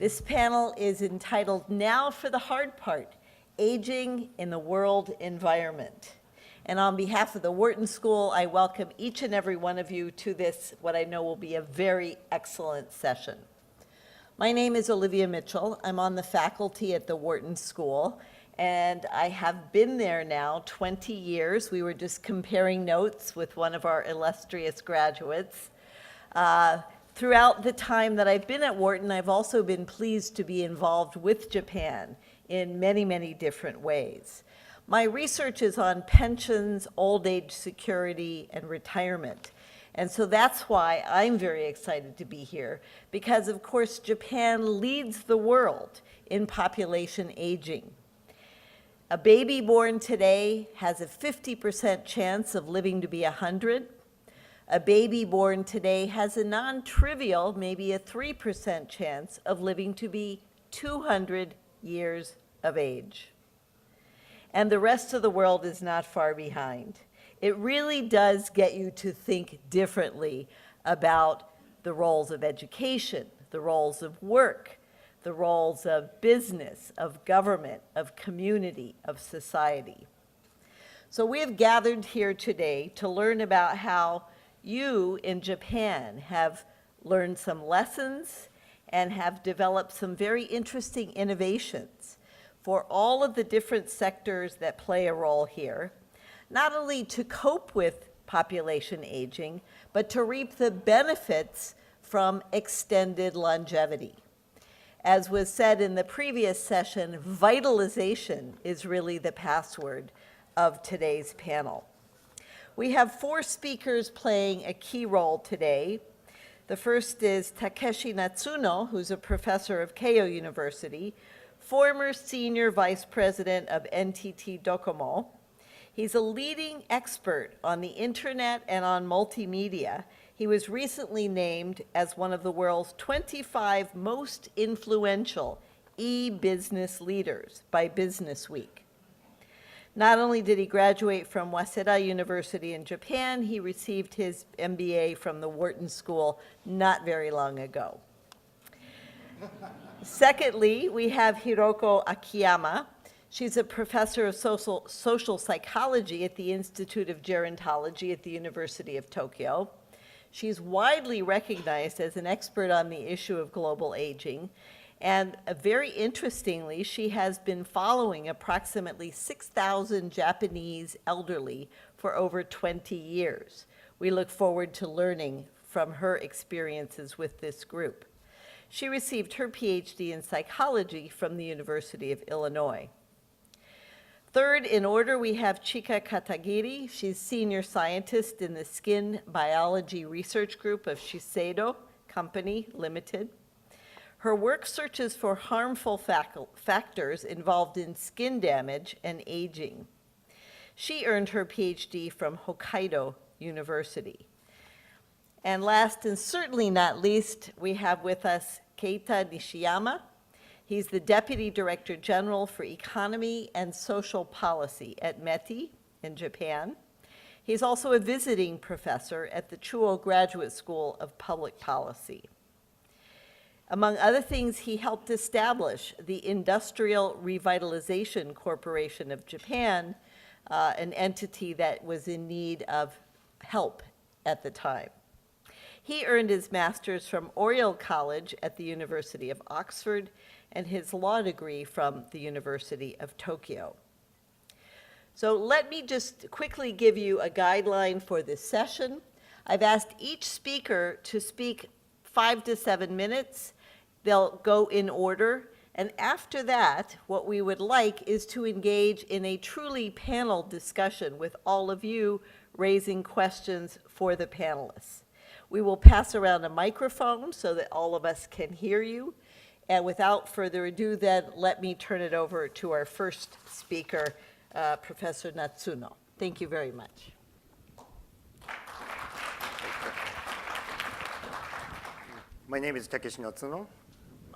This panel is entitled, Now for the Hard Part, Aging in the World Environment. And on behalf of the Wharton School, I welcome each and every one of you to this, what I know will be a very excellent session. My name is Olivia Mitchell. I'm on the faculty at the Wharton School, and I have been there now 20 years. We were just comparing notes with one of our illustrious graduates. Throughout the time that I've been at Wharton, I've also been pleased to be involved with Japan in many, many different ways. My research is on pensions, old age security, and retirement. And so that's why I'm very excited to be here, because of course Japan leads the world in population aging. A baby born today has a 50% chance of living to be 100. A baby born today has a non-trivial, maybe a 3% chance of living to be 200 years of age. And the rest of the world is not far behind. It really does get you to think differently about the roles of education, the roles of work, the roles of business, of government, of community, of society. So we have gathered here today to learn about how you in Japan have learned some lessons and have developed some very interesting innovations for all of the different sectors that play a role here, not only to cope with population aging, but to reap the benefits from extended longevity. As was said in the previous session, vitalization is really the password of today's panel. We have 4 speakers playing a key role today. The first is Takeshi Natsuno, who's a professor of Keio University, former senior vice president of NTT Docomo. He's a leading expert on the internet and on multimedia. He was recently named as one of the world's 25 most influential e-business leaders by Business Week. Not only did he graduate from Waseda University in Japan, he received his MBA from the Wharton School not very long ago. Secondly, we have Hiroko Akiyama. She's a professor of social psychology at the Institute of Gerontology at the University of Tokyo. She's widely recognized as an expert on the issue of global aging. And very interestingly, she has been following approximately 6,000 Japanese elderly for over 20 years. We look forward to learning from her experiences with this group. She received her PhD in psychology from the University of Illinois. Third in order, we have Chika Katagiri. She's senior scientist in the Skin Biology Research Group of Shiseido Company Limited. Her work searches for harmful factors involved in skin damage and aging. She earned her PhD from Hokkaido University. And last and certainly not least, we have with us Keita Nishiyama. He's the Deputy Director General for Economy and Social Policy at METI in Japan. He's also a visiting professor at the Chuo Graduate School of Public Policy. Among other things, he helped establish the Industrial Revitalization Corporation of Japan, an entity that was in need of help at the time. He earned his master's from Oriel College at the University of Oxford and his law degree from the University of Tokyo. So let me just quickly give you a guideline for this session. I've asked each speaker to speak 5 to 7 minutes. They'll go in order. And after that, what we would like is to engage in a truly panel discussion with all of you raising questions for the panelists. We will pass around a microphone so that all of us can hear you. And without further ado, then, let me turn it over to our first speaker, Professor Natsuno. Thank you very much. My name is Takeshi Natsuno.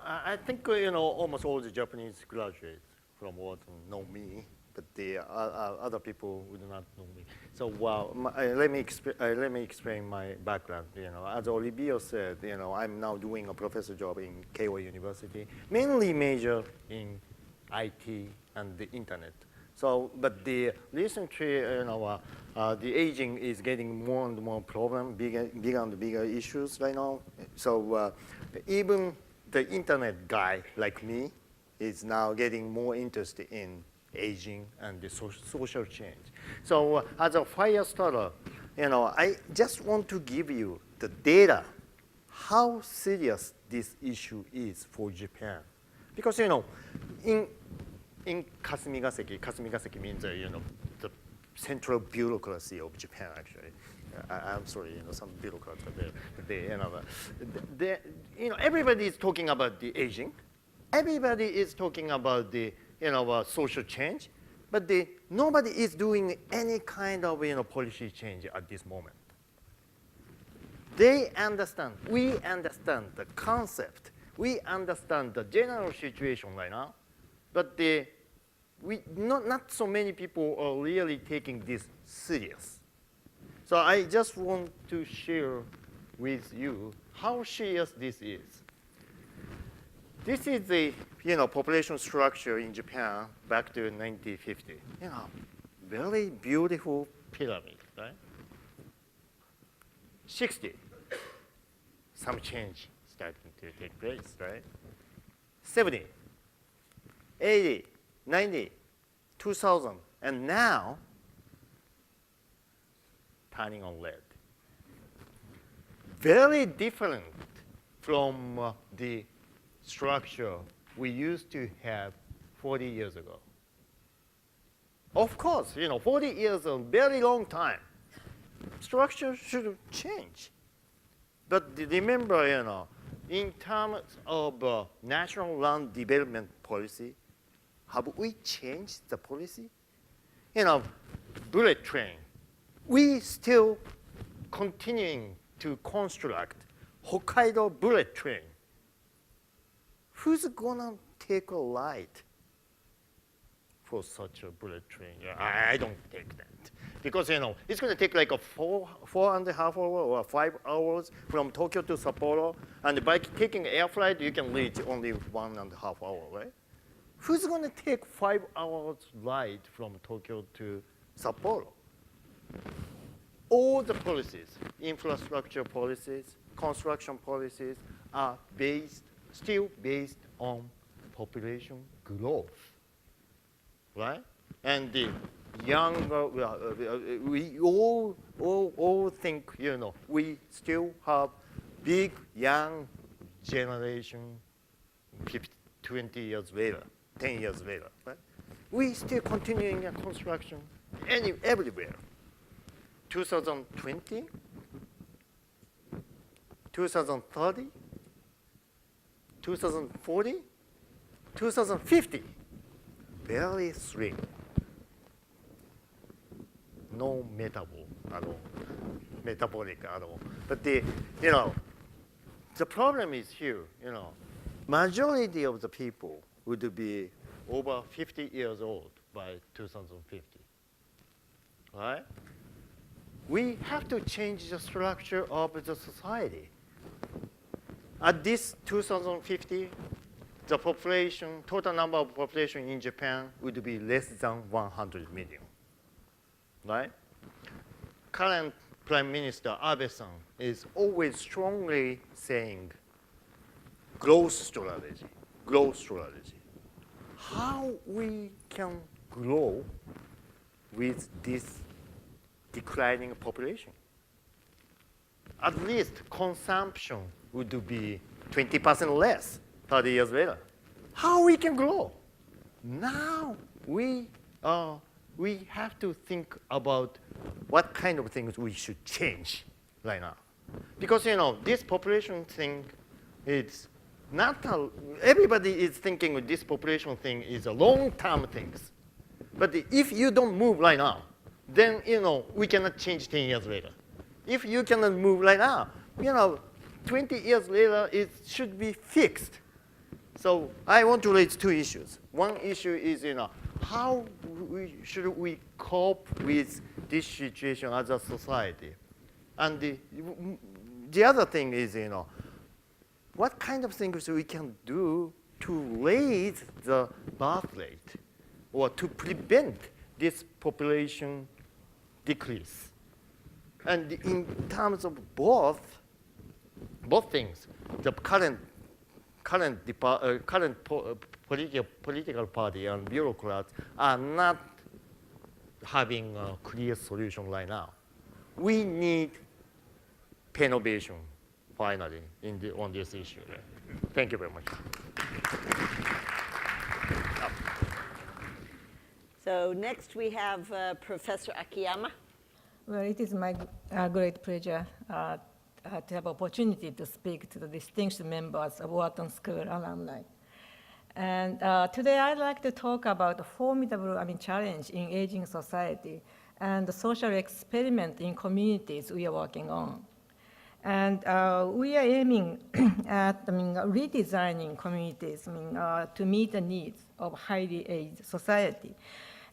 I think almost all the Japanese graduates from Wharton know me. but the other people would not know me. So let me explain my background. As Olivia said, I'm now doing a professor job in Keio University, mainly major in IT and the internet. So, but the recently, the aging is getting more and more problem, bigger and bigger issues right now. So even the internet guy like me is now getting more interested in aging and the social change. So as a fire starter, I just want to give you the data, how serious this issue is for Japan. Because, in Kasumigaseki means, the central bureaucracy of Japan, actually. I'm sorry, some bureaucrats are there. Everybody is talking about the aging. Everybody is talking about the, social change. But nobody is doing any kind of, policy change at this moment. They understand, we understand the concept. We understand the general situation right now. But not so many people are really taking this serious. So I just want to share with you how serious this is. This is the population structure in Japan back to 1950. Very beautiful pyramid, right? 60, some change starting to take place, right? 70. 80, 90, 2000, and now turning on red. Very different from the structure we used to have 40 years ago. Of course, 40 years is a very long time. Structure should change. But remember, in terms of national land development policy, have we changed the policy? Bullet train. We still continuing to construct Hokkaido bullet train. Who's gonna take a ride for such a bullet train? I don't take that. Because, it's gonna take like a 4.5 hours or 5 hours from Tokyo to Sapporo. And by taking air flight, you can reach only 1.5 hours, right? Who's going to take 5 hours ride from Tokyo to Sapporo? All the policies, infrastructure policies, construction policies are still based on population growth, right? And the younger, we all think, we still have big young generation 20 years later. 10 years later, right? We still continuing a construction everywhere. 2020, 2030, 2040, 2050, very slim. No metabolic at all. But the problem is here, majority of the people would be over 50 years old by 2050, right? We have to change the structure of the society. At this 2050, the population, total number of population in Japan would be less than 100 million, right? Current Prime Minister Abe-san is always strongly saying growth strategy. How we can grow with this declining population? At least consumption would be 20% less 30 years later. How we can grow? Now we have to think about what kind of things we should change right now. Because this population thing, it's not everybody is thinking this population thing is a long-term thing. But if you don't move right now, then we cannot change 10 years later. If you cannot move right now, 20 years later it should be fixed. So I want to raise two issues. One issue is how should we cope with this situation as a society? And the other thing is, what kind of things we can do to raise the birth rate or to prevent this population decrease? And in terms of both things, the current political party and bureaucrats are not having a clear solution right now. We need innovation, finally, on this issue. Thank you very much. So next we have Professor Akiyama. Well, it is my great pleasure to have opportunity to speak to the distinguished members of Wharton School alumni. And today I'd like to talk about the formidable challenge in aging society and the social experiment in communities we are working on. And we are aiming at redesigning communities to meet the needs of highly aged society.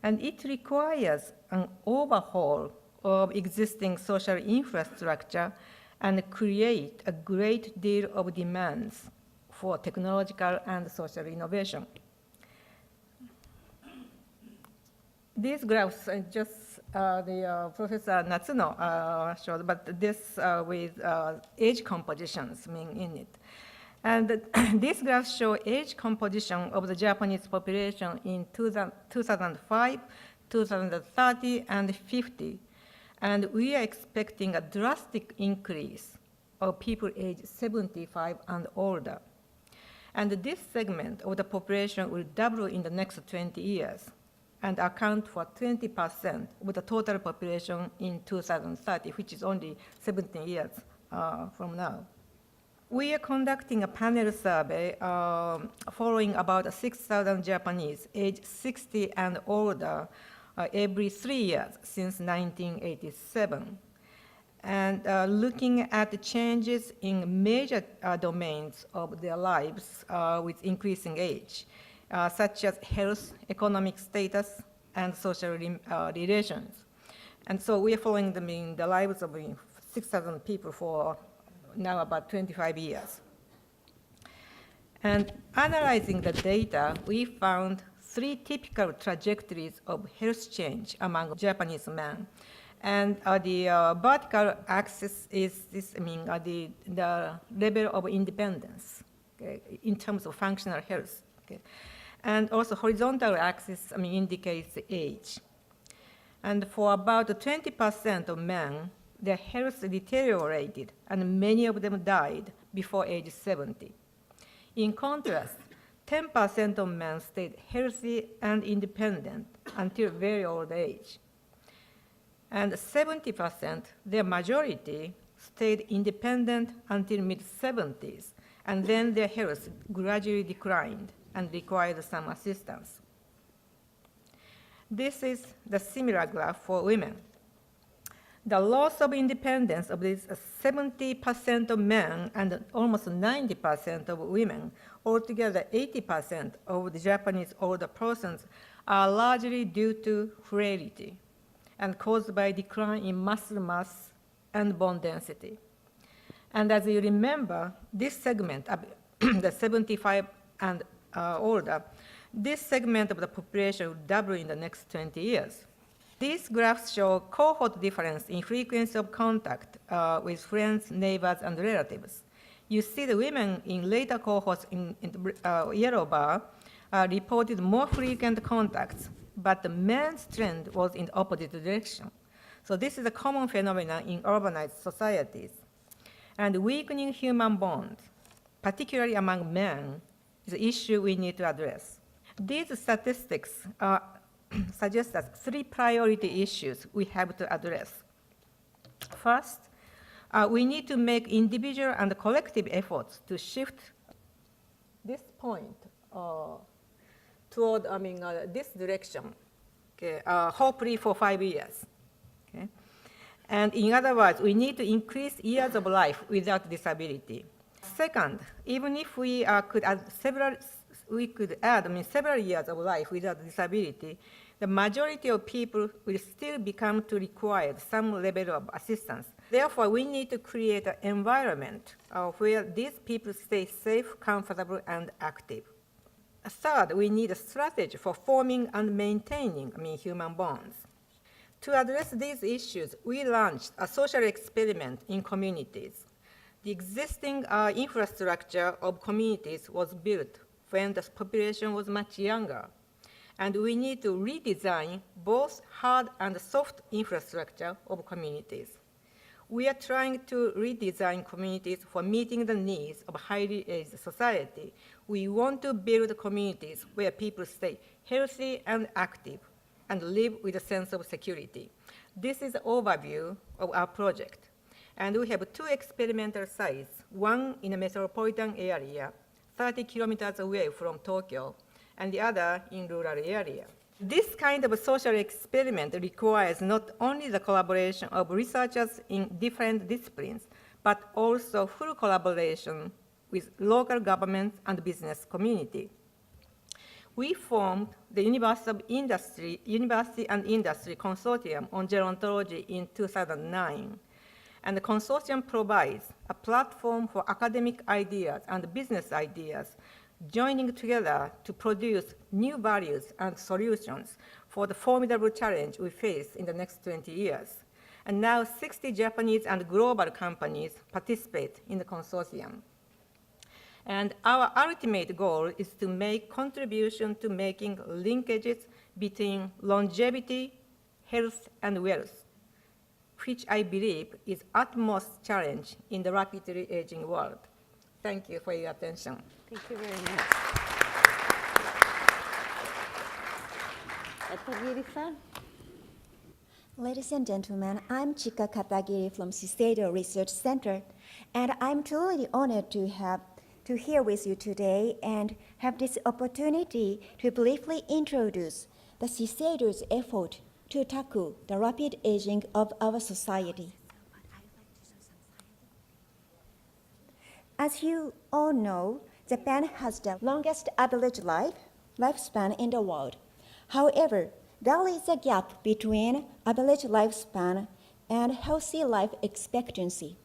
And it requires an overhaul of existing social infrastructure and create a great deal of demands for technological and social innovation. These graphs are just the Professor Natsuno showed, but this with age compositions in it. And these graphs show age composition of the Japanese population in 2005, 2030, and 50. And we are expecting a drastic increase of people aged 75 and older. And this segment of the population will double in the next 20 years and account for 20% of the total population in 2030, which is only 17 years from now. We are conducting a panel survey following about 6,000 Japanese aged 60 and older every 3 years since 1987. And looking at the changes in major domains of their lives with increasing age, such as health, economic status, and social relations. And so we are following them in the lives of 6,000 people for now about 25 years. And analyzing the data, we found 3 typical trajectories of health change among Japanese men. And the vertical axis is this, the level of independence, okay, in terms of functional health. Okay. And also horizontal axis indicates the age. And for about 20% of men, their health deteriorated, and many of them died before age 70. In contrast, 10% of men stayed healthy and independent until very old age. And 70%, their majority, stayed independent until mid-70s, and then their health gradually declined and required some assistance. This is the similar graph for women. The loss of independence of these 70% of men and almost 90% of women, altogether 80% of the Japanese older persons, are largely due to frailty and caused by decline in muscle mass and bone density. And as you remember, this segment, the 75 and older, this segment of the population will double in the next 20 years. These graphs show cohort difference in frequency of contact with friends, neighbors, and relatives. You see the women in later cohorts in the yellow bar reported more frequent contacts, but the men's trend was in the opposite direction. So this is a common phenomenon in urbanized societies. And weakening human bonds, particularly among men, is an issue we need to address. These statistics suggest us 3 priority issues we have to address. First, we need to make individual and collective efforts to shift this point toward, this direction, okay, hopefully for 5 years. Okay? And in other words, we need to increase years of life without disability. Second, even if we could add several we could add several years of life without disability, the majority of people will still become to require some level of assistance. Therefore, we need to create an environment where these people stay safe, comfortable, and active. Third, we need a strategy for forming and maintaining human bonds. To address these issues, we launched a social experiment in communities. The existing infrastructure of communities was built when the population was much younger, and we need to redesign both hard and soft infrastructure of communities. We are trying to redesign communities for meeting the needs of a highly aged society. We want to build communities where people stay healthy and active and live with a sense of security. This is an overview of our project. And we have 2 experimental sites, one in a metropolitan area, 30 kilometers away from Tokyo, and the other in rural area. This kind of a social experiment requires not only the collaboration of researchers in different disciplines, but also full collaboration with local governments and business community. We formed the University and Industry Consortium on Gerontology in 2009. And the consortium provides a platform for academic ideas and business ideas joining together to produce new values and solutions for the formidable challenge we face in the next 20 years. And now 60 Japanese and global companies participate in the consortium. And our ultimate goal is to make contribution to making linkages between longevity, health, and wealth, which I believe is utmost challenge in the rapidly aging world. Thank you for your attention. Thank you very much. Katagiri-san? Ladies and gentlemen, I'm Chika Katagiri from Shiseido Research Center, and I'm truly honored to here with you today and have this opportunity to briefly introduce the Shiseido's effort to tackle the rapid aging of our society. As you all know, Japan has the longest average lifespan in the world. However, there is a gap between average lifespan and healthy life expectancy.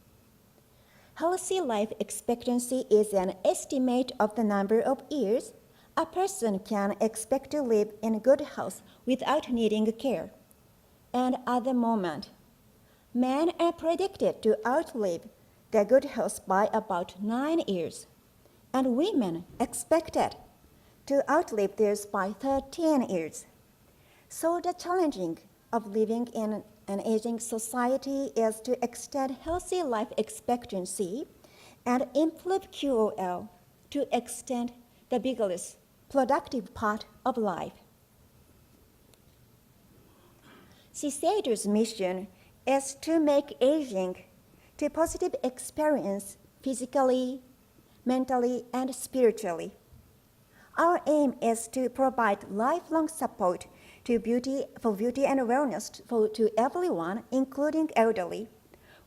Healthy life expectancy is an estimate of the number of years a person can expect to live in good health without needing care. And at the moment, men are predicted to outlive their good health by about 9 years, and women expected to outlive theirs by 13 years. So the challenging of living in an aging society is to extend healthy life expectancy and improve QOL to extend the vigorous, productive part of life. Shiseido's mission is to make aging a positive experience physically, mentally, and spiritually. Our aim is to provide lifelong support for beauty and wellness to everyone, including elderly,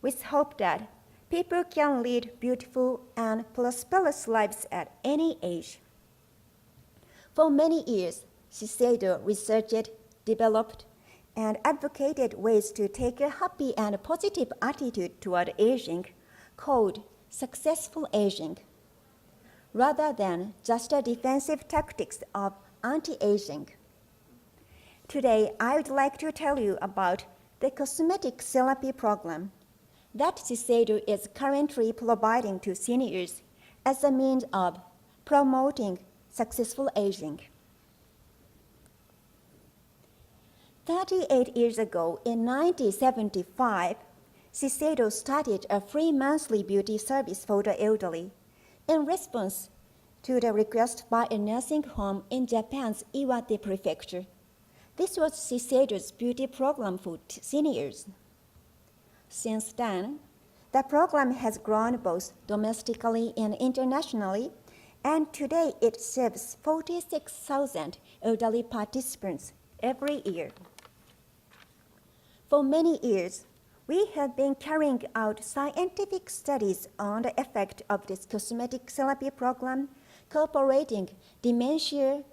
with hope that people can lead beautiful and prosperous lives at any age. For many years, Shiseido researched, developed, and advocated ways to take a happy and positive attitude toward aging, called successful aging, rather than just the defensive tactics of anti-aging. Today, I would like to tell you about the cosmetic therapy program that Shiseido is currently providing to seniors as a means of promoting successful aging. 38 years ago, in 1975, Shiseido started a free monthly beauty service for the elderly in response to the request by a nursing home in Japan's Iwate Prefecture. This was Shiseido's beauty program for seniors. Since then, the program has grown both domestically and internationally, and today it serves 46,000 elderly participants every year. For many years, we have been carrying out scientific studies on the effect of this cosmetic therapy program incorporating dementia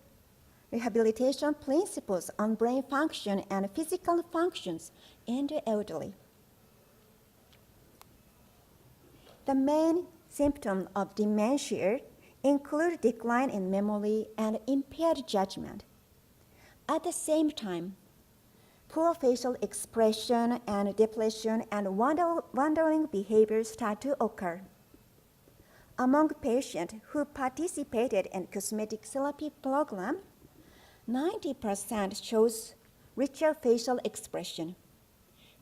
rehabilitation principles on brain function and physical functions in the elderly. The main symptoms of dementia include decline in memory and impaired judgment. At the same time, poor facial expression and depression and wandering behavior start to occur. Among patients who participated in cosmetic therapy program, 90% shows richer facial expression,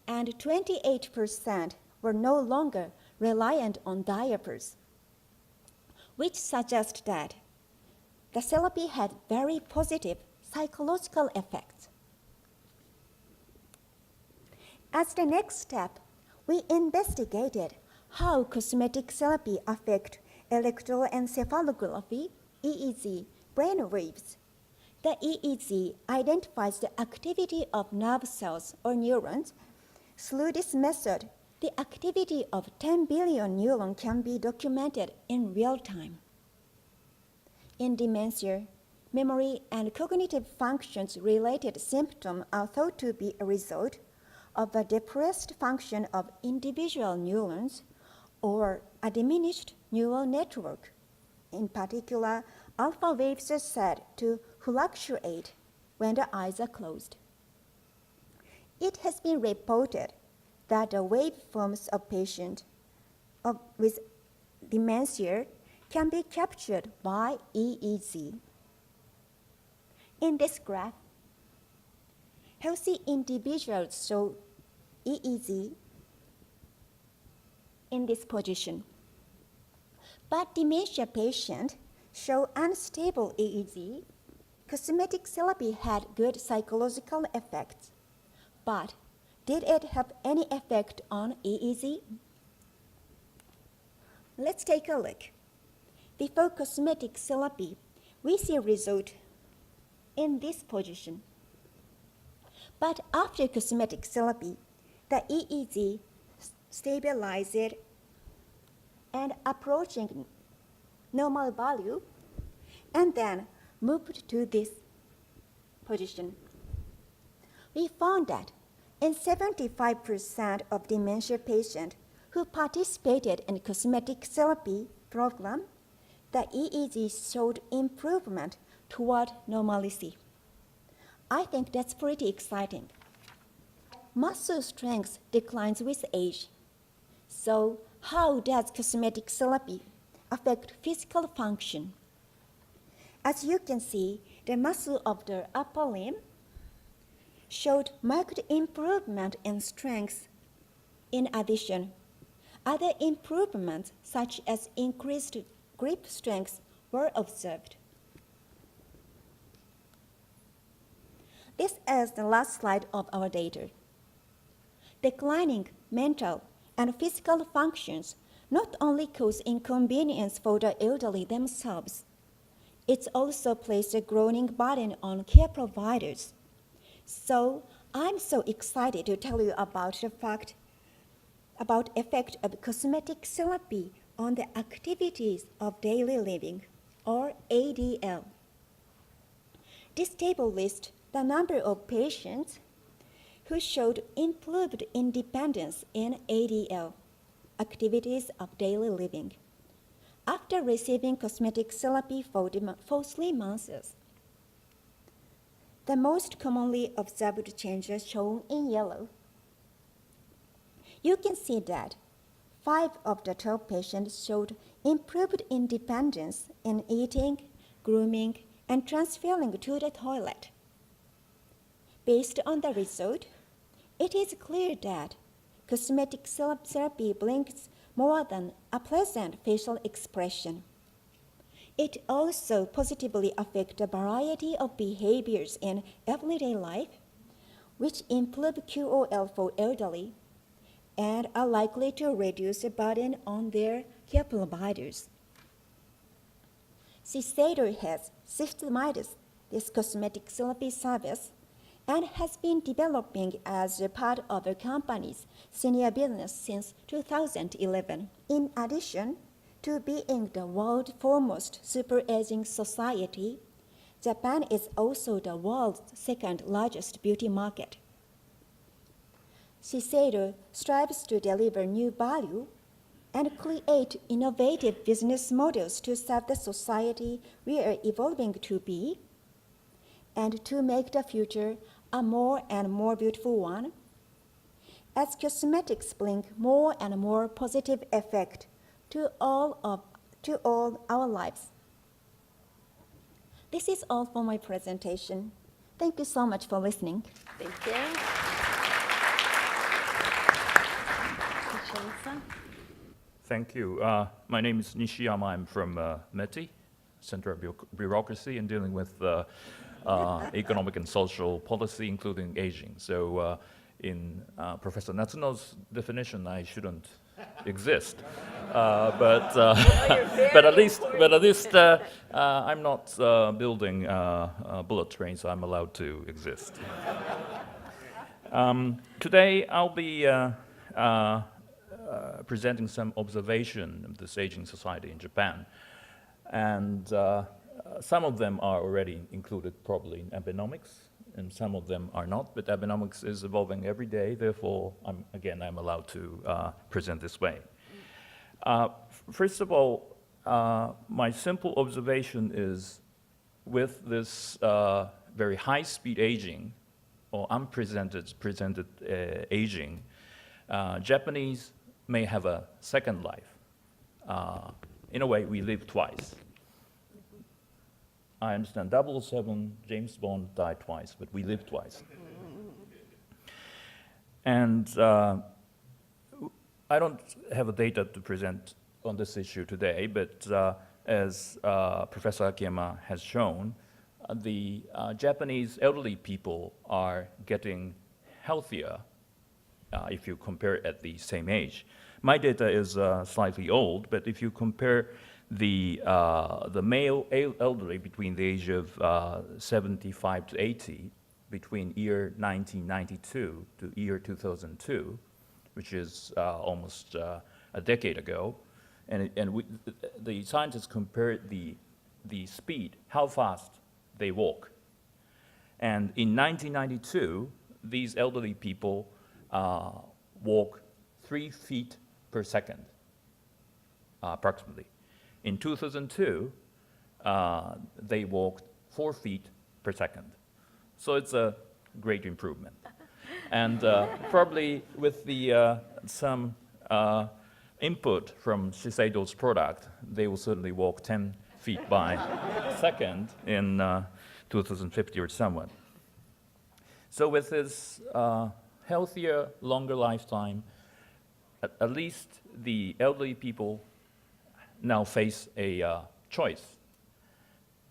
and 28% were no longer reliant on diapers, which suggests that the therapy had very positive psychological effects. As the next step, we investigated how cosmetic therapy affects electroencephalography, EEG, brain waves. The EEG identifies the activity of nerve cells or neurons. Through this method, the activity of 10 billion neurons can be documented in real time. In dementia, memory and cognitive functions-related symptoms are thought to be a result of a depressed function of individual neurons or a diminished neural network. In particular, alpha waves are said to fluctuate when the eyes are closed. It has been reported that the waveforms of patients with dementia can be captured by EEG. In this graph, healthy individuals show EEG in this position, but dementia patients show unstable EEG. Cosmetic therapy had good psychological effects, but did it have any effect on EEG? Let's take a look. Before cosmetic therapy, we see a result in this position. But after cosmetic therapy, the EEG stabilized and approaching normal value, and then moved to this position. We found that in 75% of dementia patients who participated in cosmetic therapy program, the EEG showed improvement toward normalcy. I think that's pretty exciting. Muscle strength declines with age. So how does cosmetic therapy affect physical function? As you can see, the muscle of the upper limb showed marked improvement in strength. In addition, other improvements such as increased grip strength were observed. This is the last slide of our data. Declining mental and physical functions not only cause inconvenience for the elderly themselves, it also places a growing burden on care providers. So I'm so excited to tell you about the effect of cosmetic therapy on the activities of daily living, or ADL. This table lists the number of patients who showed improved independence in ADL, activities of daily living, after receiving cosmetic therapy for 3 months. The most commonly observed changes shown in yellow. You can see that 5 of the 12 patients showed improved independence in eating, grooming, and transferring to the toilet. Based on the result, it is clear that cosmetic therapy brings more than a pleasant facial expression. It also positively affects a variety of behaviors in everyday life, which improve QOL for elderly and are likely to reduce the burden on their care providers. Shiseido has systemized this cosmetic therapy service and has been developing as a part of the company's senior business since 2011. In addition, To being the world's foremost super-aging society, Japan is also the world's second largest beauty market. Shiseido strives to deliver new value and create innovative business models to serve the society we are evolving to be, and to make the future a more and more beautiful one, as cosmetics bring more and more positive effect to all our lives. This is all for my presentation. Thank you so much for listening. Thank you. Teacher-san? Thank you. My name is Nishiyama. I'm from METI, Center of Bureaucracy, and dealing with economic and social policy, including aging. So in Professor Natsuno's definition, I shouldn't exist. But at least I'm not building bullet trains, so I'm allowed to exist. Today I'll be presenting some observation of this aging society in Japan, and some of them are already included probably in Abenomics, and some of them are not, but Abenomics is evolving every day, therefore, I'm allowed to present this way. First of all, my simple observation is with this very high-speed aging, or unprecedented aging, Japanese may have a second life. In a way, we live twice. I understand 007, James Bond died twice, but we live twice. And I don't have a data to present on this issue today, but as Professor Akiyama has shown, the Japanese elderly people are getting healthier if you compare at the same age. My data is slightly old, but if you compare the male elderly between the age of 75 to 80, between year 1992 to year 2002, which is almost a decade ago, and the scientists compared the speed, how fast they walk. And in 1992, these elderly people walk 3 feet per second, approximately. In 2002, they walked 4 feet per second. So it's a great improvement. And probably with the some input from Shiseido's product, they will certainly walk 10 feet by second in 2050 or somewhat. So with this healthier, longer lifetime, at least the elderly people now face a choice,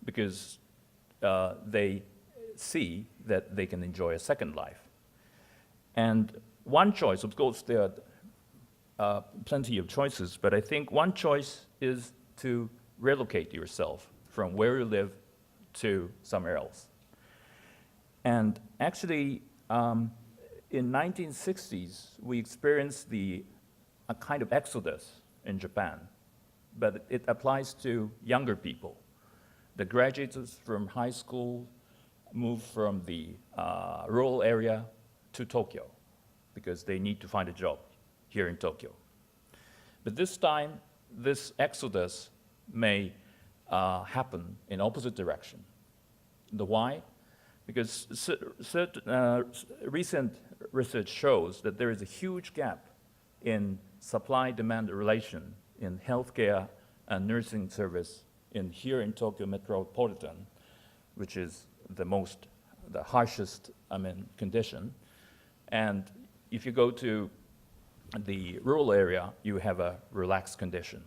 because they see that they can enjoy a second life. And one choice, of course, there are plenty of choices, but I think one choice is to relocate yourself from where you live to somewhere else. And actually, in 1960s, we experienced a kind of exodus in Japan, but it applies to younger people. The graduates from high school moved from the rural area to Tokyo because they need to find a job here in Tokyo. But this time, this exodus may happen in opposite direction. The why? Because recent research shows that there is a huge gap in supply-demand relation in healthcare and nursing service here in Tokyo metropolitan, which is the harshest, condition. And if you go to the rural area, you have a relaxed condition.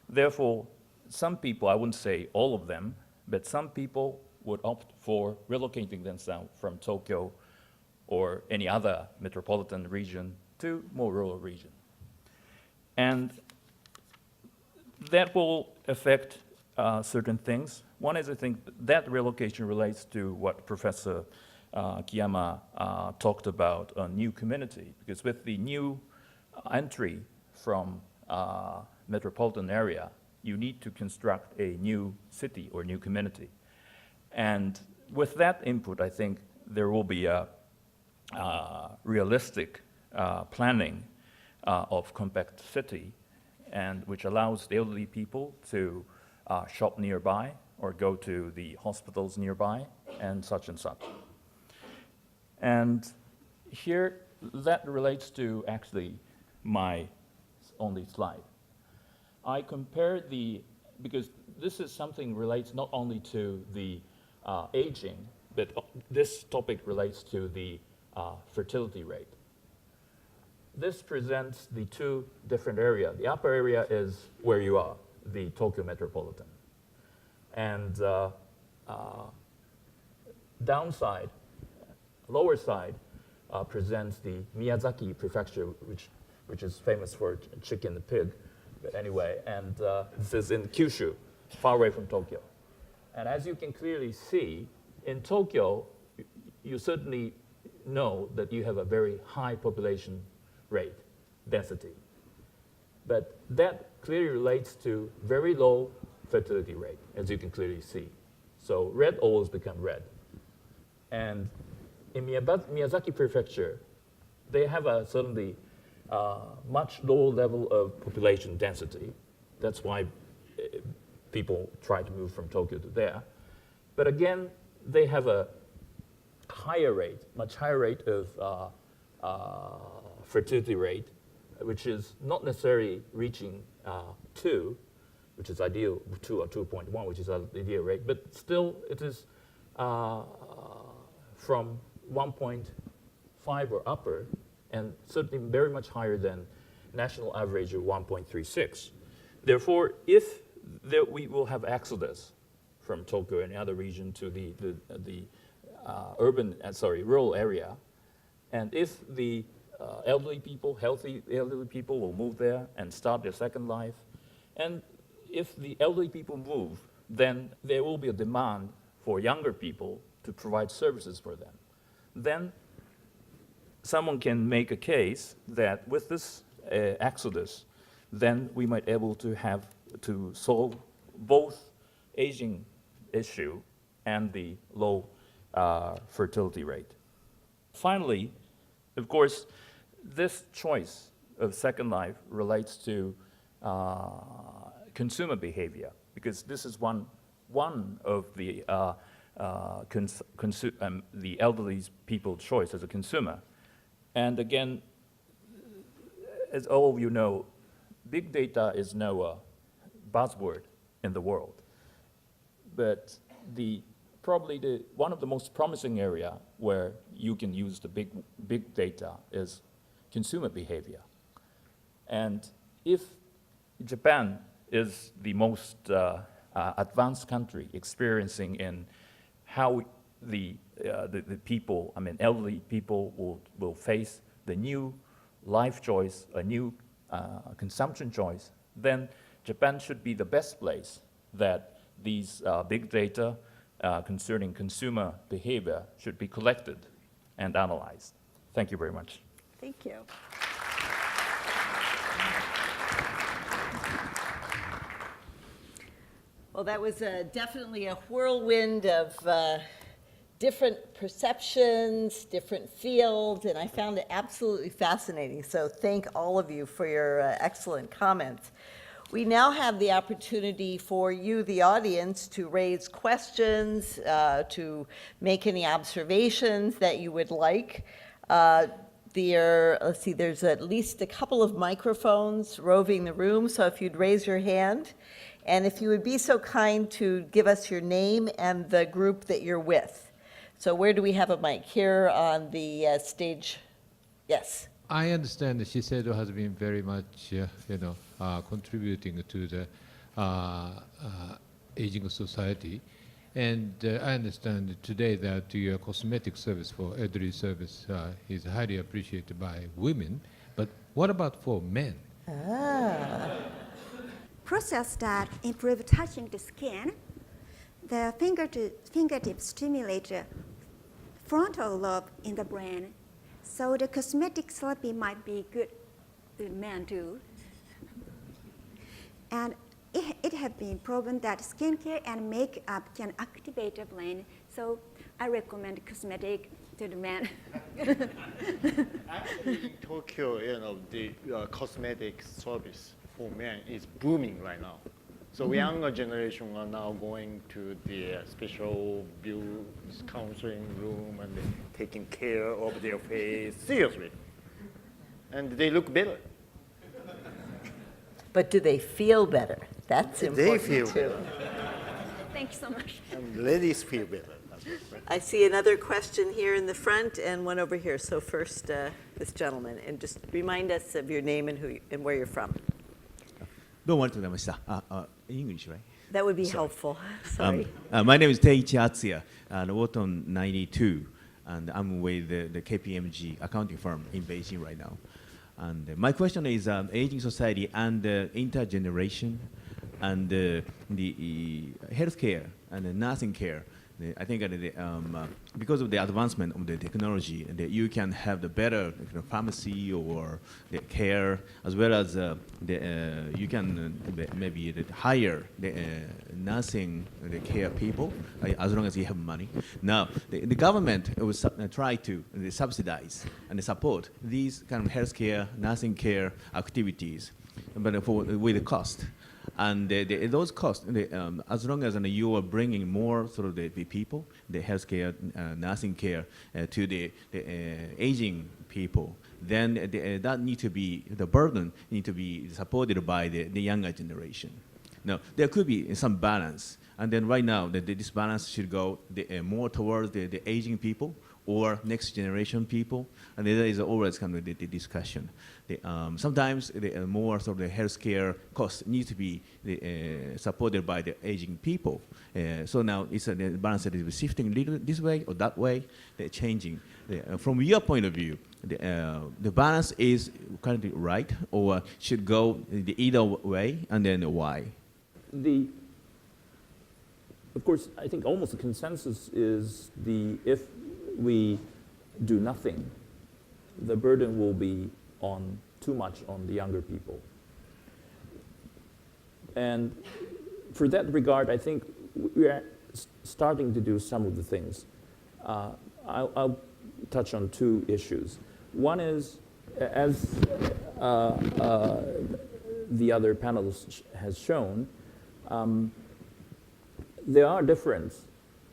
Therefore, some people, I wouldn't say all of them, but some people would opt for relocating themselves from Tokyo or any other metropolitan region to more rural region. And that will affect certain things. One is, I think, that relocation relates to what Professor Kiyama talked about, a new community, because with the new entry from metropolitan area, you need to construct a new city or new community. And with that input, I think there will be a realistic planning of compact city, and which allows the elderly people to shop nearby or go to the hospitals nearby and such. And here, that relates to actually my only slide. I compare because this is something relates not only to the aging, but this topic relates to the fertility rate. This presents the two different areas. The upper area is where you are, the Tokyo metropolitan. And downside, lower side, presents the Miyazaki prefecture, which is famous for chicken and pig. But anyway, and this is in Kyushu, far away from Tokyo. And as you can clearly see, in Tokyo, you certainly know that you have a very high population rate, density. But that clearly relates to very low fertility rate, as you can clearly see. So red always become red. And in Miyazaki prefecture, they have a certainly much lower level of population density. That's why people try to move from Tokyo to there. But again, they have a higher rate, much higher rate of fertility rate, which is not necessarily reaching 2, which is ideal, 2 or 2.1, which is the ideal rate, but still it is from 1.5 or upper, and certainly very much higher than national average of 1.36. Therefore, if we will have exodus from Tokyo and other region to the rural area, and if the elderly people, healthy elderly people will move there and start their second life, and if the elderly people move, then there will be a demand for younger people to provide services for them. Then someone can make a case that with this exodus, then we might able to solve both aging issue and the low fertility rate. Finally, of course, this choice of second life relates to consumer behavior, because this is one of the elderly people's choice as a consumer. And again, as all of you know, big data is now a buzzword in the world. But probably one of the most promising area where you can use the big data is consumer behavior. And if Japan is the most advanced country experiencing in how the people, elderly people will face the new life choice, a new consumption choice, then Japan should be the best place that these big data concerning consumer behavior should be collected and analyzed. Thank you very much. Thank you. Well, that was definitely a whirlwind of different perceptions, different fields, and I found it absolutely fascinating. So thank all of you for your excellent comments. We now have the opportunity for you, the audience, to raise questions, to make any observations that you would like. Let's see, there's at least a couple of microphones roving the room, so if you'd raise your hand. And if you would be so kind to give us your name and the group that you're with. So where do we have a mic? Here on the stage? Yes. I understand that Shiseido has been very much, contributing to the aging society. And I understand today that your cosmetic service for elderly service is highly appreciated by women. But what about for men? Process that improve touching the skin. The fingertips stimulate the frontal lobe in the brain. So the cosmetic therapy might be good to men too. And it has been proven that skincare and makeup can activate the brain. So I recommend cosmetic to the men. Actually, in Tokyo, the cosmetic service for men is booming right now. So younger generation are now going to the special beauty counseling room and taking care of their face seriously, and they look better. But do they feel better? That's They important feel too. better, Thank you so much. and ladies feel better. I see another question here in the front and one over here. So first, this gentleman, and just remind us of your name and and where you're from. どうもありがとうございました。English, right? That would be helpful. Sorry. My name is Teiichi Atsuya, Wharton 92, and I'm with the KPMG accounting firm in Beijing right now. And my question is aging society and intergeneration and the healthcare and the nursing care. I think because of the advancement of the technology, you can have the better pharmacy or the care, as well as you can maybe hire the nursing care people as long as you have money. Now, the government will try to subsidize and support these kind of healthcare, nursing care activities, but with the cost. And those costs, as long as you are bringing more sort of the people, the healthcare, nursing care to the aging people, then that need to be, the burden need to be supported by the younger generation. Now, there could be some balance. And then right now, this balance should go more towards the aging people or next generation people. And there is always kind of the discussion. Sometimes the more sort of the healthcare costs need to be supported by the aging people. So now it's the balance that is shifting a little this way or that way, they're changing. From your point of view, the balance is currently right or should go the either way, and then why? Of course, I think almost the consensus is if we do nothing, the burden will be too much on the younger people. And for that regard, I think we are starting to do some of the things. I'll touch on two issues. One is, as the other panelists has shown, there are differences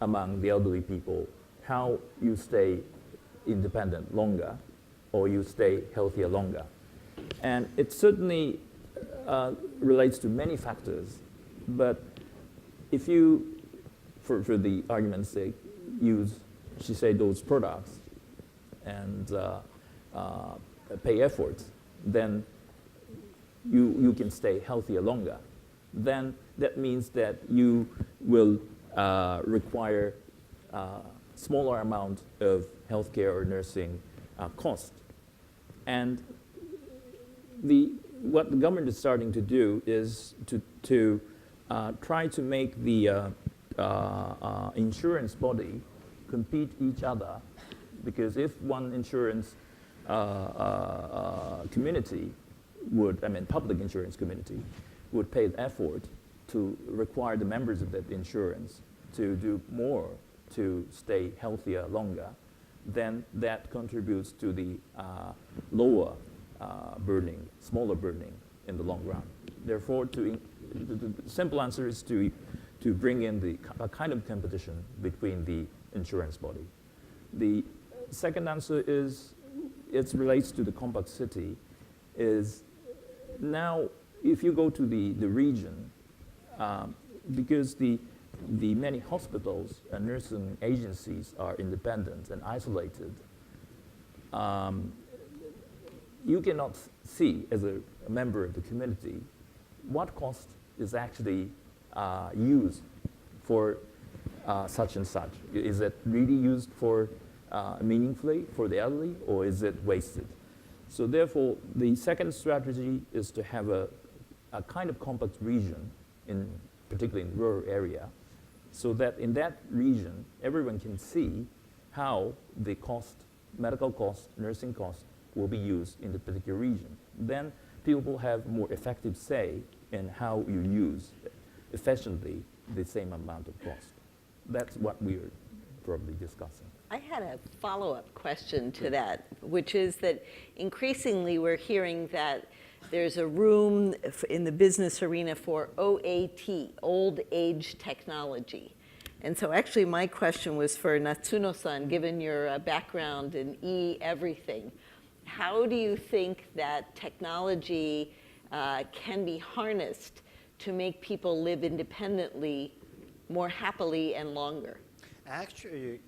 among the elderly people, how you stay independent longer or you stay healthier longer. And it certainly relates to many factors, but if you, for the argument's sake, use, she said, those products and pay effort, then you can stay healthier longer. Then that means that you will require smaller amount of healthcare or nursing cost. And what the government is starting to do is to try to make the insurance body compete each other, because if one insurance community public insurance community would pay the effort to require the members of that insurance to do more to stay healthier longer, then that contributes to the lower burning, smaller burning in the long run. Therefore, the simple answer is to bring in a kind of competition between the insurance body. The second answer is, it relates to the compact city, is now if you go to the region, because the many hospitals and nursing agencies are independent and isolated, you cannot see as a member of the community what cost is actually used for such and such. Is it really used for meaningfully for the elderly, or is it wasted? So therefore, the second strategy is to have a kind of compact region, particularly in rural area, so that in that region, everyone can see how the cost, medical cost, nursing cost, will be used in the particular region. Then people will have more effective say and how you use efficiently the same amount of cost. That's what we're probably discussing. I had a follow-up question to that, which is that increasingly we're hearing that there's a room in the business arena for OAT, old age technology. And so actually my question was for Natsuno-san, given your background in everything. How do you think that technology can be harnessed to make people live independently more happily and longer? Actually,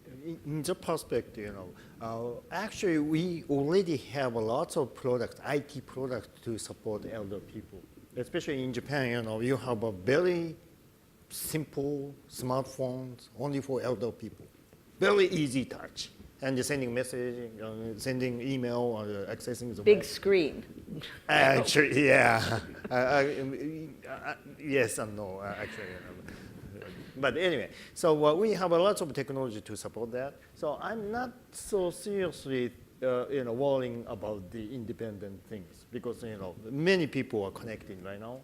in the perspective, actually we already have a lot of products, IT products to support elder people. Especially in Japan, you have a very simple smartphones only for elder people. Very easy touch. And you're sending message, sending email, or accessing the Big web. screen. Actually, yeah. Yes and no, actually. But anyway, so we have a lot of technology to support that. So I'm not so seriously, worrying about the independent things because many people are connecting right now,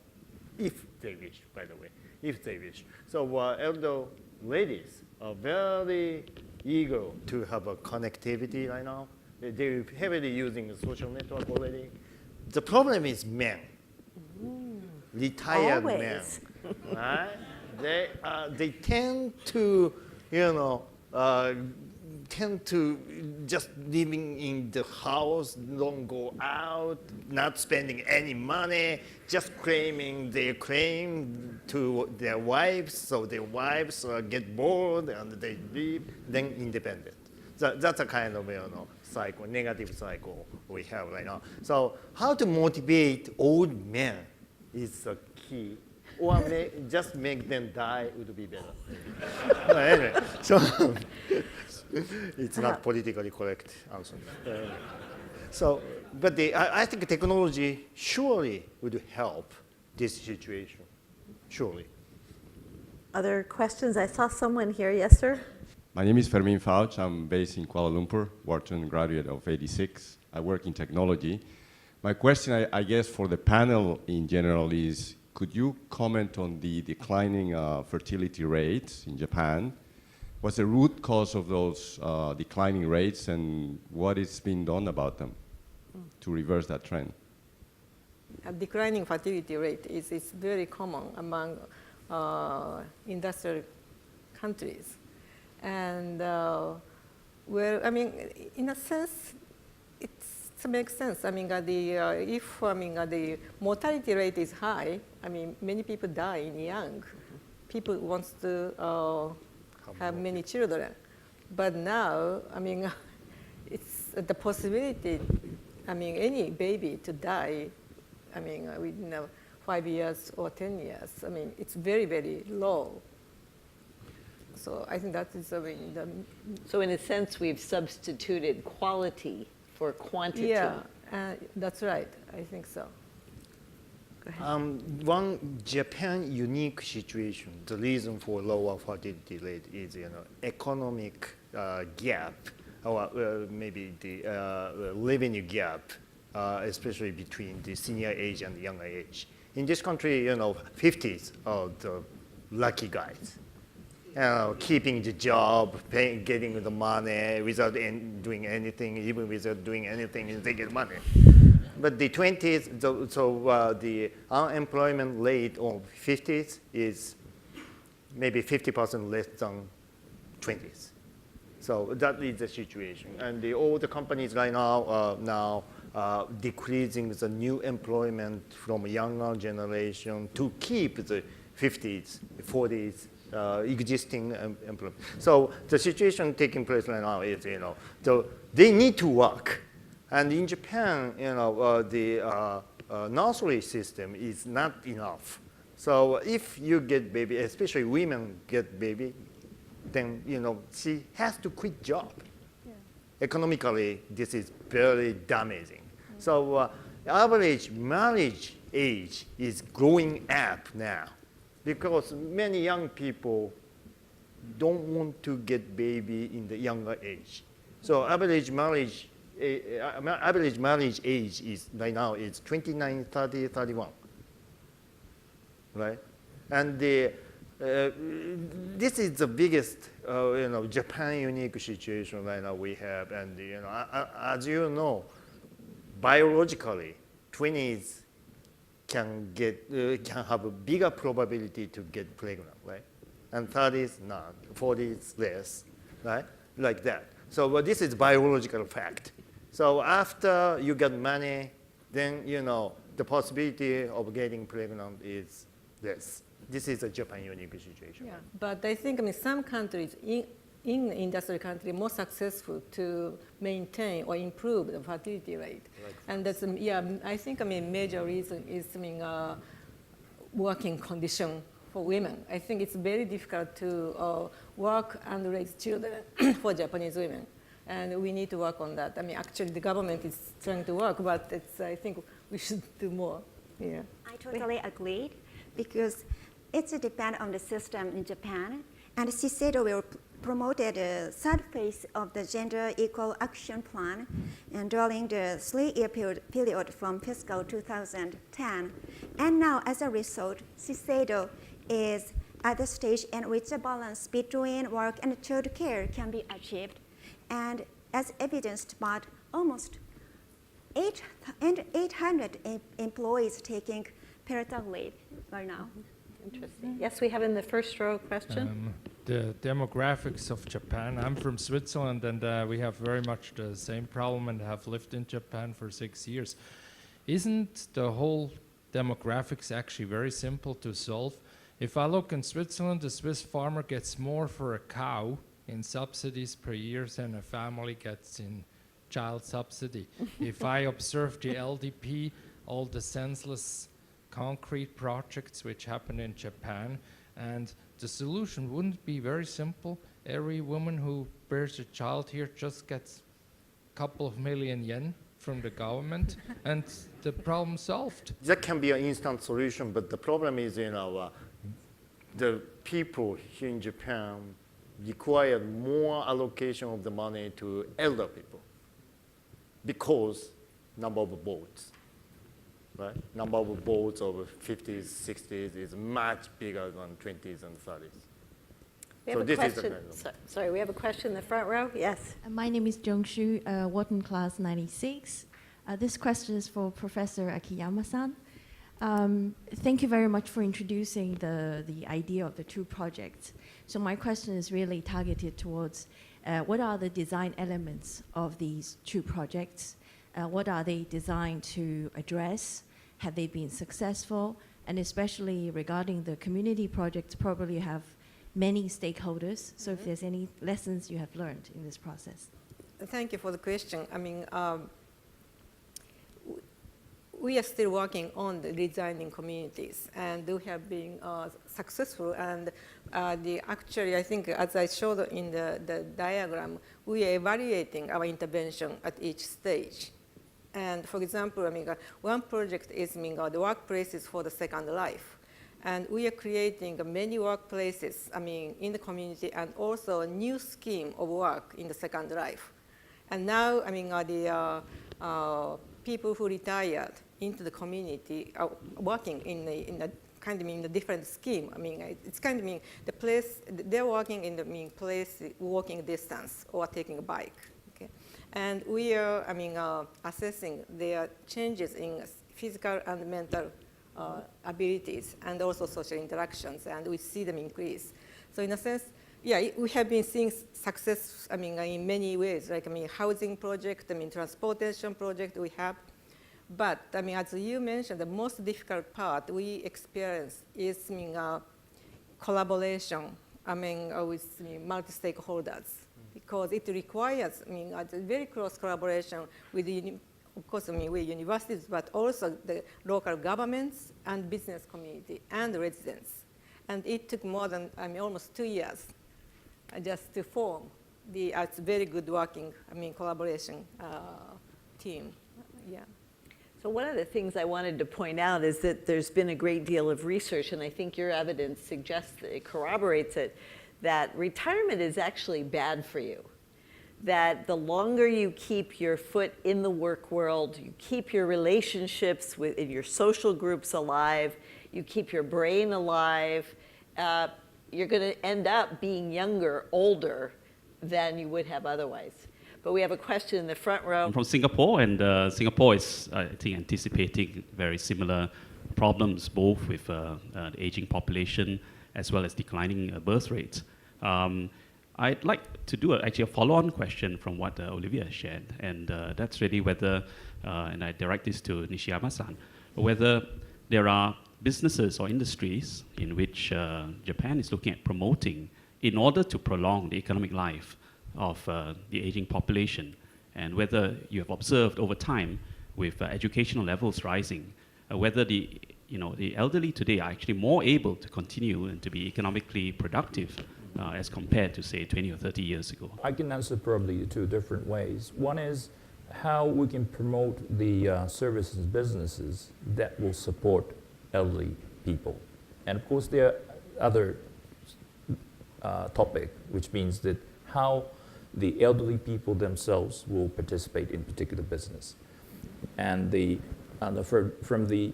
if they wish. By the way, if they wish. So elder ladies are very eager to have a connectivity right now. They're heavily using social network already. The problem is men, retired men, Always. right? They tend to, tend to just living in the house, don't go out, not spending any money, just claiming their claim to their wives, so their wives get bored and they leave, then independent. That's a kind of cycle, negative cycle we have right now. So how to motivate old men is the key. Or just make them die would be better. No, anyway, so it's not politically correct answer. So, but I think technology surely would help this situation, surely. Other questions? I saw someone here. Yes, sir? My name is Fermin Fauch. I'm based in Kuala Lumpur, Wharton graduate of '86. I work in technology. My question, I guess, for the panel in general is, could you comment on the declining fertility rates in Japan? What's the root cause of those declining rates and what is being done about them to reverse that trend? A declining fertility rate is very common among industrial countries. And in a sense, it makes sense. I mean, if the mortality rate is high, many people die young. People want to have many children. But now, it's the possibility, any baby to die, within 5 years or 10 years, it's very, very low. So I think that is So in a sense, we've substituted quality for quantity. Yeah, that's right. I think so. Go ahead. One Japan unique situation, the reason for lower fertility rate is economic gap, or maybe the revenue gap, especially between the senior age and the younger age. In this country, 50s are the lucky guys. Keeping the job, getting the money without doing anything, even without doing anything, they get money. But the 20s, the unemployment rate of 50s is maybe 50% less than 20s. So that is the situation. And all the companies right now are decreasing the new employment from younger generation to keep the 50s, 40s, existing employment. So the situation taking place right now is, they need to work. And in Japan, the nursery system is not enough. So if you get baby, especially women get baby, then, she has to quit job. Yeah. Economically, this is very damaging. So average marriage age is growing up now, because many young people don't want to get baby in the younger age. So average marriage age is right now is 29, 30, 31. right? And this is the biggest, Japan unique situation right now we have. And as you know, biologically, twins can have a bigger probability to get pregnant, right? And 30s, not, 40s, less, right? Like that. So this is biological fact. So after you get money, then, the possibility of getting pregnant is less. This is a Japan unique situation. Yeah, but I think some countries in industrial country more successful to maintain or improve the fertility rate, and that's I think major reason is working condition for women. I think it's very difficult to work and raise children for Japanese women, and we need to work on that. Actually the government is trying to work, but I think we should do more. Yeah. I totally agreed, because it's depend on the system in Japan, and Shiseido will promoted the third phase of the Gender Equal Action Plan, and during the 3-year period from fiscal 2010. And now, as a result, Shiseido is at the stage in which a balance between work and child care can be achieved, and as evidenced by almost 800 employees taking parental leave right now. Interesting. Yes, we have in the first row question. The demographics of Japan. I'm from Switzerland, and we have very much the same problem and have lived in Japan for 6 years. Isn't the whole demographics actually very simple to solve? If I look in Switzerland, the Swiss farmer gets more for a cow in subsidies per year than a family gets in child subsidy. If I observe the LDP, all the senseless concrete projects which happen in Japan, and the solution wouldn't be very simple. Every woman who bears a child here just gets a couple of million yen from the government, and the problem solved. That can be an instant solution, but the problem is, the people here in Japan require more allocation of the money to elder people because number of votes. Right? Number of votes over 50s, 60s is much bigger than 20s and 30s. We have a question. Sorry, we have a question in the front row. Yes. My name is Jung Shu, Wharton class 96. This question is for Professor Akiyama-san. Thank you very much for introducing the idea of the two projects. So my question is really targeted towards what are the design elements of these two projects? What are they designed to address? Have they been successful? And especially regarding the community projects, probably have many stakeholders. So if there's any lessons you have learned in this process. Thank you for the question. We are still working on the designing communities, and we have been successful. And actually, I think, as I showed in the diagram, we are evaluating our intervention at each stage. And for example, one project is the workplaces for the second life. And we are creating many workplaces, in the community, and also a new scheme of work in the second life. And now, the people who retired into the community are working in the different scheme. It's the place they're working in the place walking distance or taking a bike. Okay, and we are assessing their changes in physical and mental abilities and also social interactions, and we see them increase. So in a sense, yeah, we have been seeing success, in many ways, like, housing project, transportation project we have. But, as you mentioned, the most difficult part we experience is, collaboration, with multi-stakeholders, because it requires, a very close collaboration with of course, with universities, but also the local governments and business community and residents. And it took more than, almost 2 years just to form it's very good working, collaboration team. Yeah. So one of the things I wanted to point out is that there's been a great deal of research, and I think your evidence suggests that it corroborates it, that retirement is actually bad for you. That the longer you keep your foot in the work world, you keep your relationships in your social groups alive, you keep your brain alive, you're going to end up being younger, older than you would have otherwise. But we have a question in the front row. I'm from Singapore, and Singapore is, I think, anticipating very similar problems, both with the aging population as well as declining birth rates. I'd like to do actually a follow-on question from what Olivia shared, and that's really whether, and I direct this to Nishiyama-san, whether there are businesses or industries in which Japan is looking at promoting in order to prolong the economic life of the aging population, and whether you have observed over time with educational levels rising, whether the elderly today are actually more able to continue and to be economically productive as compared to, say, 20 or 30 years ago. I can answer probably two different ways. One is how we can promote the services and businesses that will support elderly people. And of course, there are other topic, which means that how the elderly people themselves will participate in particular business. And from the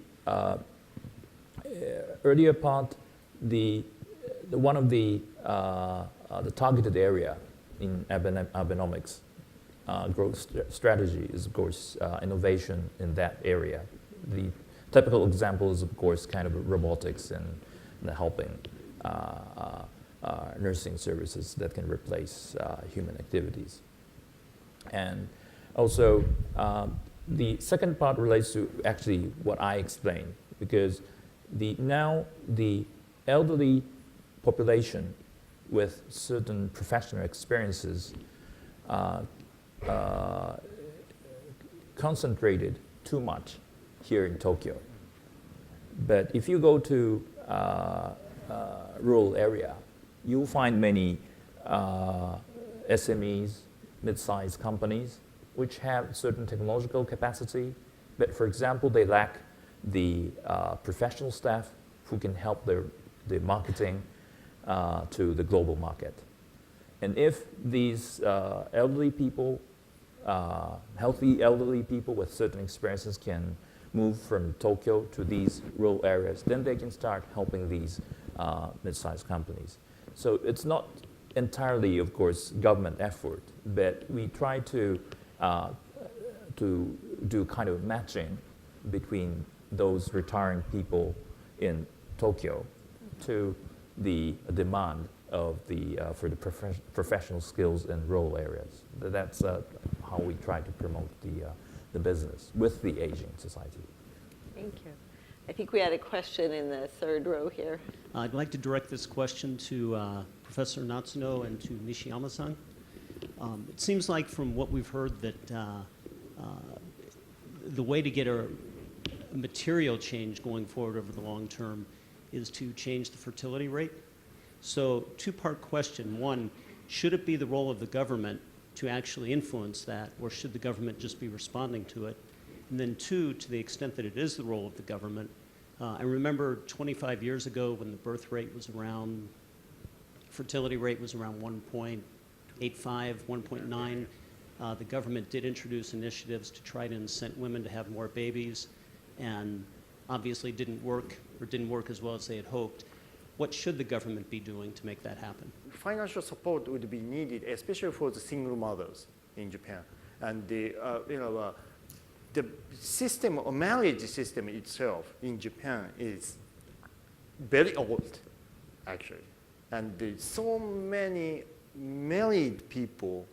earlier part, one of the targeted area in Abenomics growth strategy is, of course, innovation in that area. The typical example is, of course, kind of robotics and helping nursing services that can replace human activities. And also, the second part relates to actually what I explained, because now the elderly population with certain professional experiences concentrated too much here in Tokyo. But if you go to rural area, you'll find many SMEs, mid-sized companies, which have certain technological capacity, but for example, they lack the professional staff who can help the marketing to the global market. And if these elderly people, healthy elderly people with certain experiences can move from Tokyo to these rural areas, then they can start helping these mid-sized companies. So it's not entirely, of course, government effort, but we try to do kind of matching between those retiring people in Tokyo to the demand of for the professional skills in rural areas. That's how we try to promote the business with the aging society. Thank you. I think we had a question in the third row here. I'd like to direct this question to Professor Natsuno and to Nishiyama-san. It seems like from what we've heard that the way to get a material change going forward over the long term is to change the fertility rate. So two-part question. One, should it be the role of the government to actually influence that, or should the government just be responding to it? And then two, to the extent that it is the role of the government, I remember 25 years ago when the birth rate was around, fertility rate was around 1.85, 1.9. The government did introduce initiatives to try to incent women to have more babies, and obviously didn't work as well as they had hoped. What should the government be doing to make that happen? Financial support would be needed, especially for the single mothers in Japan. And the system, or marriage system itself in Japan is very old, actually. And there's so many married people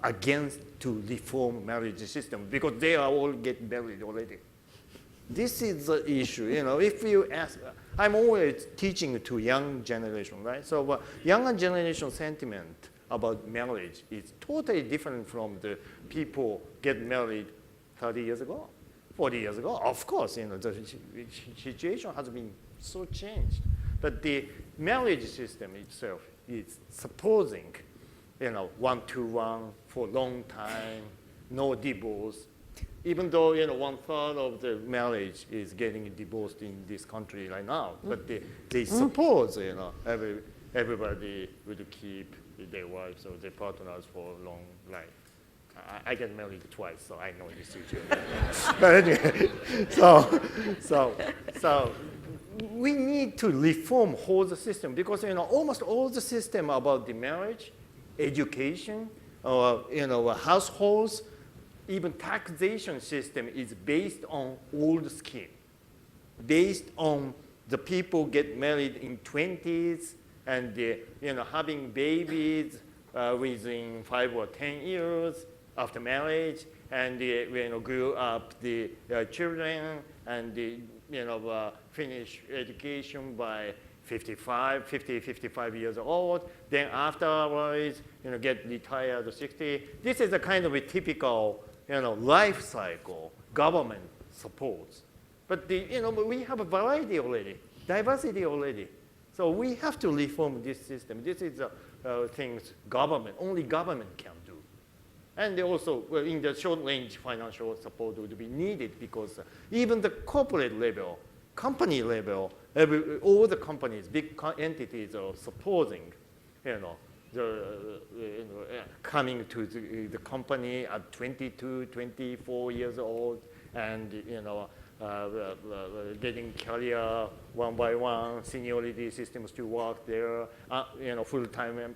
against to reform marriage system because they are all get married already. This is the issue, if you ask, I'm always teaching to young generation, right? So younger generation sentiment about marriage is totally different from the people get married 30 years ago, 40 years ago. Of course, the situation has been so changed. But the marriage system itself is supposing, 1-to-1 for a long time, no divorce. Even though 1/3 of the marriage is getting divorced in this country right now, but they suppose everybody would keep their wives or their partners for a long life. I get married twice, so I know this situation. But anyway, so we need to reform whole the system because almost all the system about the marriage, education, or households, even taxation system is based on old scheme, based on the people get married in 20s and having babies within 5 or 10 years after marriage, and grew up the children and finish education by 55 years old. Then afterwards, get retired at 60. This is a kind of a typical, life cycle government supports. But we have a variety already, diversity already. So we have to reform this system. This is things only government can do. And also, in the short-range financial support would be needed because even the corporate level, company level, all the companies, big entities are supporting, coming to the company at 22, 24 years old, and getting career one by one, seniority systems to work there, full-time,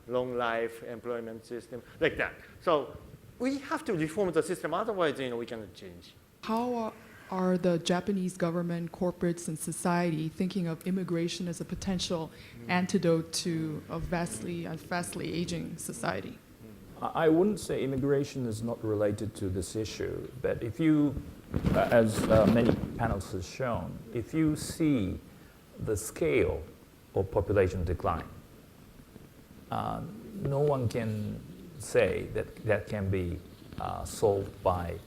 long life employment system, like that. So we have to reform the system, otherwise we cannot change. How are the Japanese government, corporates, and society thinking of immigration as a potential antidote to a vastly aging society? I wouldn't say immigration is not related to this issue, but if you, as many panels have shown, if you see the scale of population decline, no one can say that can be solved by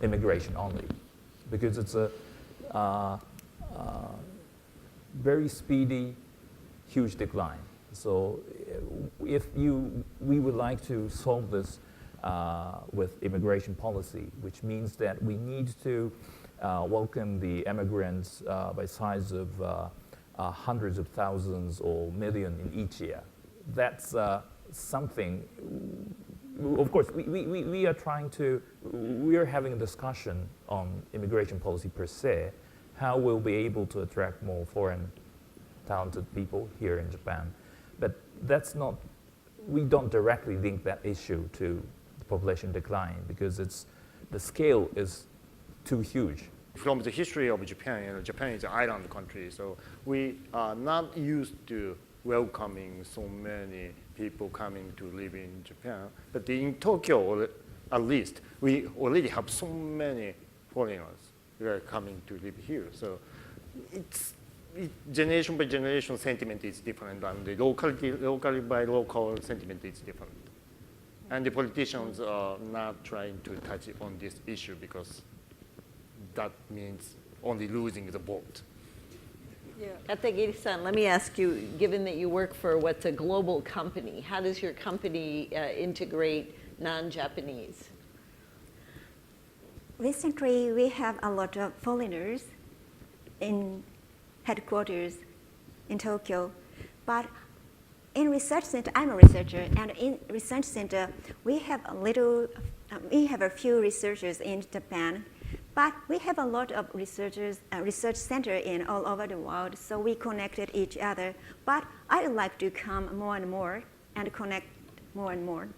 immigration only, because it's a very speedy, huge decline. So if we would like to solve this with immigration policy, which means that we need to welcome the immigrants by size of hundreds of thousands or million in each year. That's something, of course, we are having a discussion on immigration policy per se, how we'll be able to attract more foreign talented people here in Japan. But that's not, we don't directly link that issue to the population decline because the scale is too huge. From the history of Japan, Japan is an island country, so we are not used to welcoming so many people coming to live in Japan. But in Tokyo, at least, we already have so many foreigners who are coming to live here. So generation by generation sentiment is different, and the locally by local sentiment is different. And the politicians are not trying to touch on this issue because that means only losing the vote. Katagiri-san, let me ask you, given that you work for what's a global company, how does your company integrate non-Japanese? Recently, we have a lot of foreigners in headquarters in Tokyo, but in research center, I'm a researcher, and in research center, we have a few researchers in Japan, but we have a lot of researchers, research center in all over the world, so we connected each other. But I'd like to come more and more and connect more and more.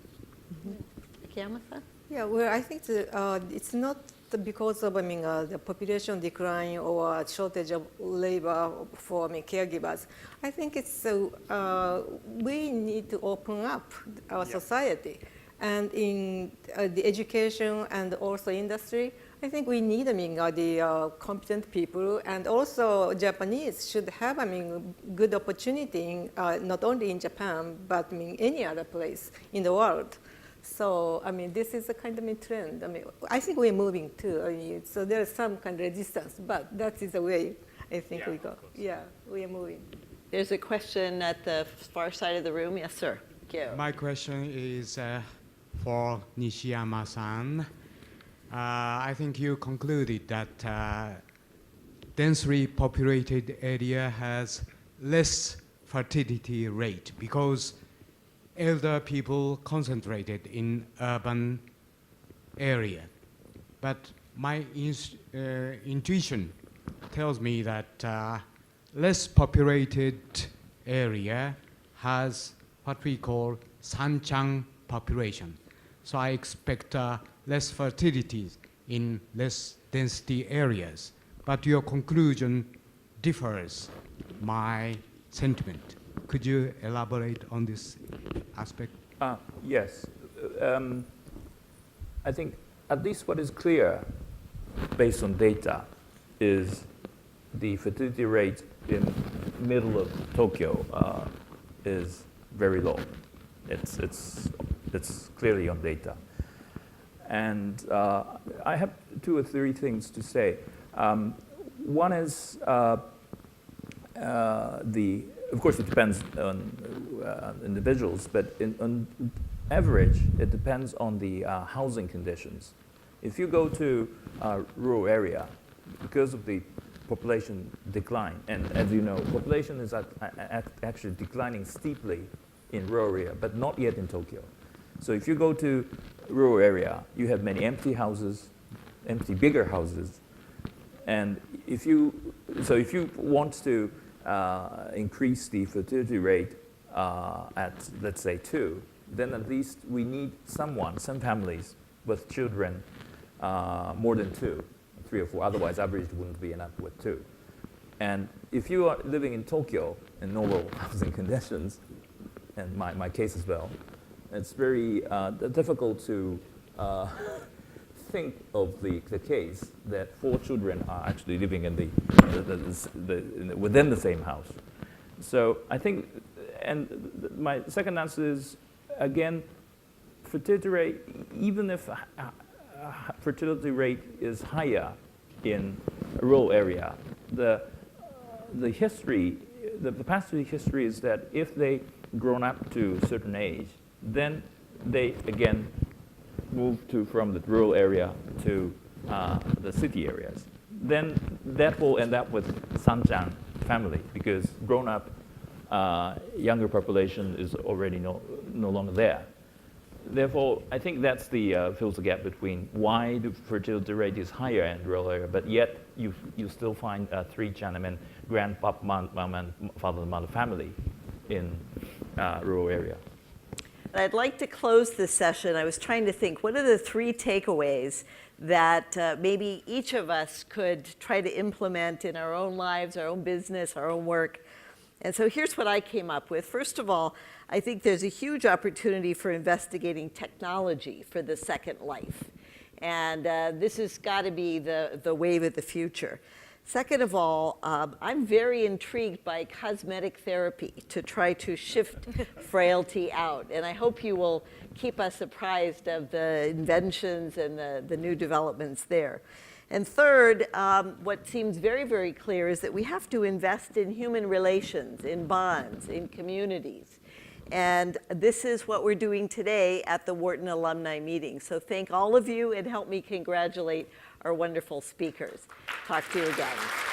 Akiyama-san? Yeah, well, I think it's not because of the population decline or shortage of labor for caregivers. I think it's we need to open up our society, and in the education and also industry. I think we need the competent people, and also Japanese should have good opportunity not only in Japan but any other place in the world. So this is a kind of a trend. I think we're moving too. So there is some kind of resistance, but that is the way I think we go. Yeah, we are moving. There's a question at the far side of the room. Yes, sir. My question is for Nishiyama-san. I think you concluded that densely populated area has less fertility rate because elder people concentrated in urban area. but my intuition tells me that less populated area has what we call sanchang population. So I expect less fertility in less density areas. But your conclusion differs my sentiment. Could you elaborate on this aspect? Yes. I think at least what is clear based on data is the fertility rate in middle of Tokyo is very low. It's clearly on data. And I have 2 or 3 things to say. One is of course it depends on individuals, but on average it depends on the housing conditions. If you go to a rural area, because of the population decline, and as you know, population is actually declining steeply in rural area, but not yet in Tokyo. So if you go to rural area, you have many empty houses, bigger houses, and if you want to increase the fertility rate at, let's say, 2, then at least we need some families with children more than 2, 3 or 4. Otherwise, average wouldn't be enough with 2. And if you are living in Tokyo in normal housing conditions, and my case as well, it's very difficult to think of the case that 4 children are actually living in within the same house. So I think, and my second answer is, again, fertility rate, even if fertility rate is higher in a rural area, the history, the past history is that if they grown up to a certain age, then they again move from the rural area to the city areas. Then that will end up with Sanchang family, because grown up younger population is already no longer there. Therefore, I think that's the fills the gap between why the fertility rate is higher in rural area, but yet you still find 3 Chinamen, grandpa, mom, and father and mother family in rural area. And I'd like to close this session. I was trying to think, what are the 3 takeaways that maybe each of us could try to implement in our own lives, our own business, our own work? And so here's what I came up with. First of all, I think there's a huge opportunity for investigating technology for the second life. And this has got to be the wave of the future. Second of all, I'm very intrigued by cosmetic therapy to try to shift frailty out. And I hope you will keep us apprised of the inventions and the new developments there. And third, what seems very, very clear is that we have to invest in human relations, in bonds, in communities. And this is what we're doing today at the Wharton Alumni Meeting. So thank all of you, and help me congratulate our wonderful speakers. Talk to you again.